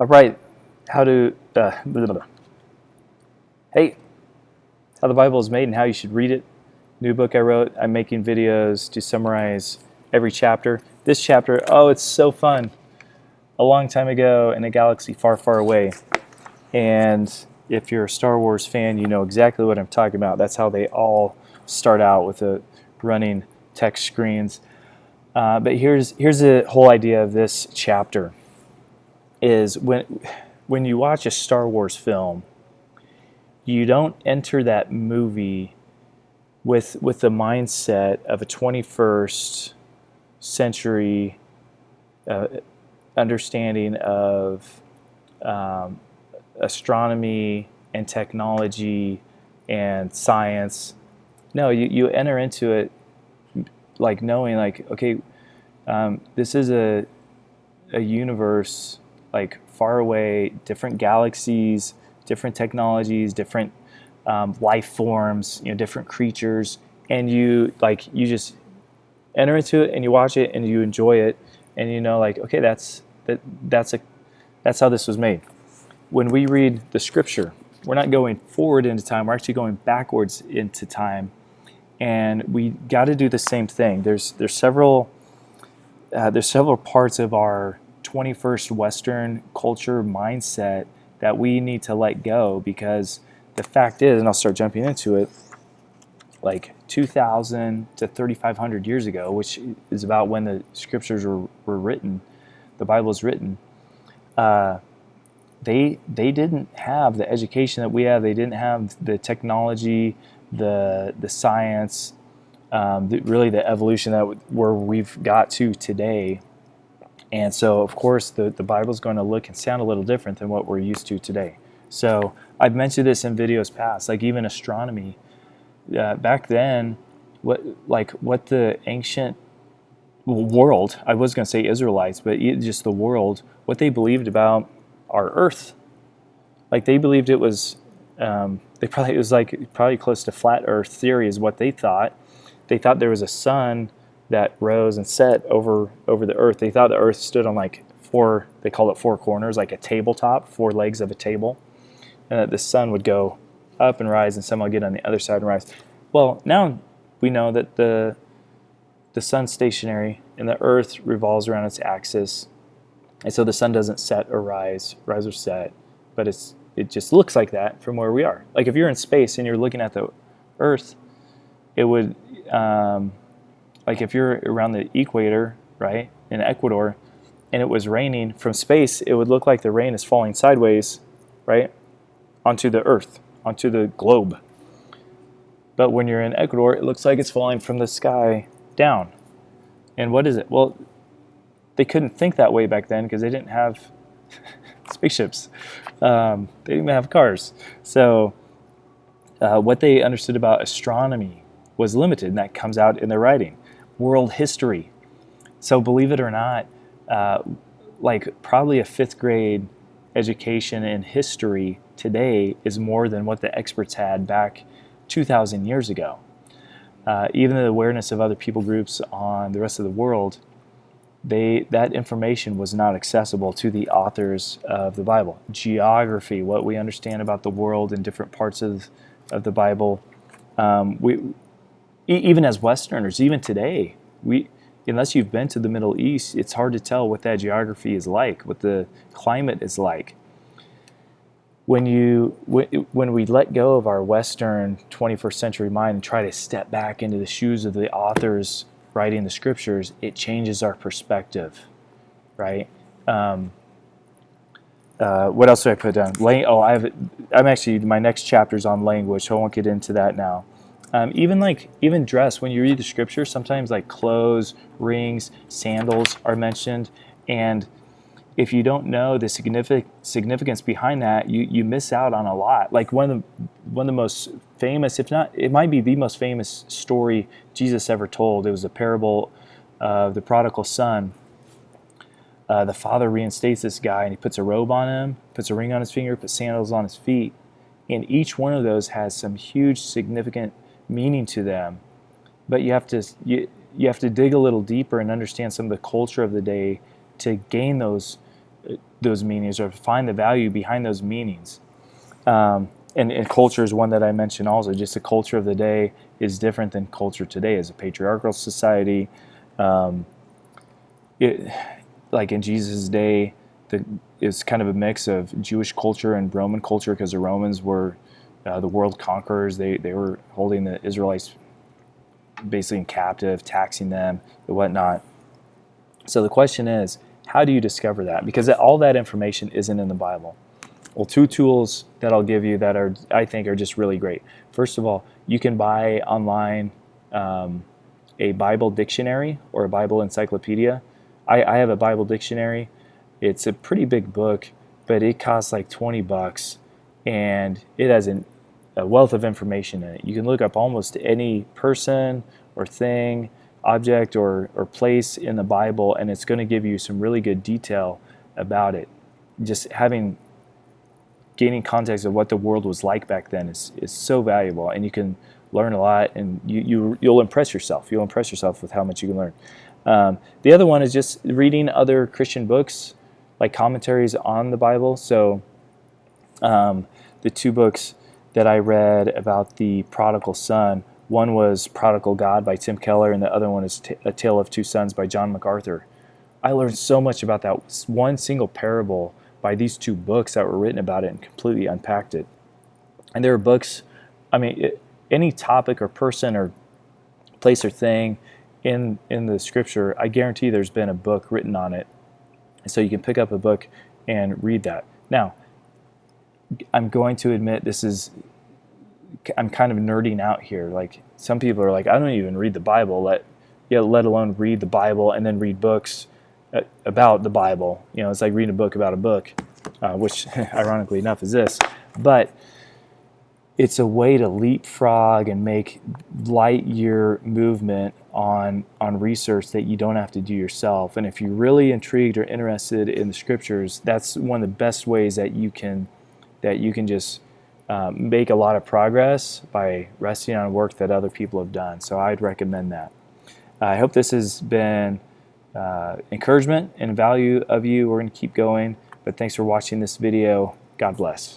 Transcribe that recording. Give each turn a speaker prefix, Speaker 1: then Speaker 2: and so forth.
Speaker 1: All right, how to blah, blah, blah. Hey, how the Bible is made and how you should read it. New book I wrote. I'm making videos to summarize every chapter. This chapter, oh, it's so fun. A long time ago in a galaxy far, far away. And if you're a Star Wars fan, you know exactly what I'm talking about. That's how they all start out, with the running text screens. But here's the whole idea of this chapter. Is when you watch a Star Wars film, you don't enter that movie with the mindset of a 21st century understanding of astronomy and technology and science. No, you enter into it like knowing, like, okay, this is a universe like far away, different galaxies, different technologies, different life forms, different creatures, and you just enter into it and you watch it and you enjoy it, and like, okay, that's how this was made. When we read the scripture, we're not going forward into time, we're actually going backwards into time, and we got to do the same thing. There's several parts of our 21st Western culture mindset that we need to let go, because the fact is, and I'll start jumping into it, like 2,000 to 3,500 years ago, which is about when the scriptures were written, the Bible is written, they didn't have the education that we have. They didn't have the technology, the science, really the evolution where we've got to today. And so, of course, the Bible is going to look and sound a little different than what we're used to today. So I've mentioned this in videos past, like even astronomy. Back then, what the ancient world, I was going to say Israelites, but just the world, what they believed about our Earth. Like they believed it was, it was probably close to flat Earth theory is what they thought. They thought there was a sun that rose and set over the earth. They thought the earth stood on like four, they call it four corners, like a tabletop, four legs of a table, and that the sun would go up and rise and somehow get on the other side and rise. Well, now we know that the sun's stationary and the earth revolves around its axis, and so the sun doesn't set or rise or set, but it just looks like that from where we are. Like if you're in space and you're looking at the earth, it would like if you're around the equator, right, in Ecuador, and it was raining from space, it would look like the rain is falling sideways, right, onto the earth, onto the globe. But when you're in Ecuador, it looks like it's falling from the sky down. And what is it? Well, they couldn't think that way back then because they didn't have spaceships. They didn't even have cars. So what they understood about astronomy was limited, and that comes out in their writing. World history. So believe it or not, like probably a 5th grade education in history today is more than what the experts had back 2,000 years ago. Even the awareness of other people groups on the rest of the world, that information was not accessible to the authors of the Bible. Geography, what we understand about the world in different parts of the Bible, even as Westerners, even today, unless you've been to the Middle East, it's hard to tell what that geography is like, what the climate is like. When we let go of our Western 21st century mind and try to step back into the shoes of the authors writing the scriptures, it changes our perspective, right? What else did I put down? I'm actually, my next chapter's on language, so I won't get into that now. Even dress, when you read the scripture, sometimes like clothes, rings, sandals are mentioned, and if you don't know the significance behind that, you miss out on a lot. Like one of the most famous, if not, it might be the most famous story Jesus ever told. It was a parable of the prodigal son. The father reinstates this guy, and he puts a robe on him, puts a ring on his finger, puts sandals on his feet, and each one of those has some huge significant meaning to them, but you have to dig a little deeper and understand some of the culture of the day to gain those those meanings or find the value behind those meanings. And culture is one that I mentioned also. Just the culture of the day is different than culture today. As a patriarchal society, it, like in Jesus' day, it's kind of a mix of Jewish culture and Roman culture, because the Romans were the world conquerors. They were holding the Israelites basically in captive, taxing them and whatnot. So the question is, how do you discover that? Because all that information isn't in the Bible. Well, two tools that I'll give you that I think are just really great. First of all, you can buy online a Bible dictionary or a Bible encyclopedia. I have a Bible dictionary. It's a pretty big book, but it costs like $20, and it has a wealth of information in it. You can look up almost any person or thing, object or place in the Bible, and it's going to give you some really good detail about it. Just gaining context of what the world was like back then is so valuable, and you can learn a lot, and you'll impress yourself. You'll impress yourself with how much you can learn. The other one is just reading other Christian books, like commentaries on the Bible. So the two books that I read about the prodigal son, one was Prodigal God by Tim Keller, and the other one is A Tale of Two Sons by John MacArthur. I learned so much about that one single parable by these two books that were written about it and completely unpacked it. And there are books, any topic or person or place or thing in the scripture, I guarantee there's been a book written on it. So you can pick up a book and read that. Now, I'm going to admit I'm kind of nerding out here. Like, some people are like, I don't even read the Bible, let alone read the Bible and then read books about the Bible. It's like reading a book about a book, which ironically enough is this. But it's a way to leapfrog and make light year movement on research that you don't have to do yourself. And if you're really intrigued or interested in the scriptures, that's one of the best ways that you can just make a lot of progress by resting on work that other people have done. So I'd recommend that. I hope this has been encouragement and value of you. We're going to keep going, but thanks for watching this video. God bless.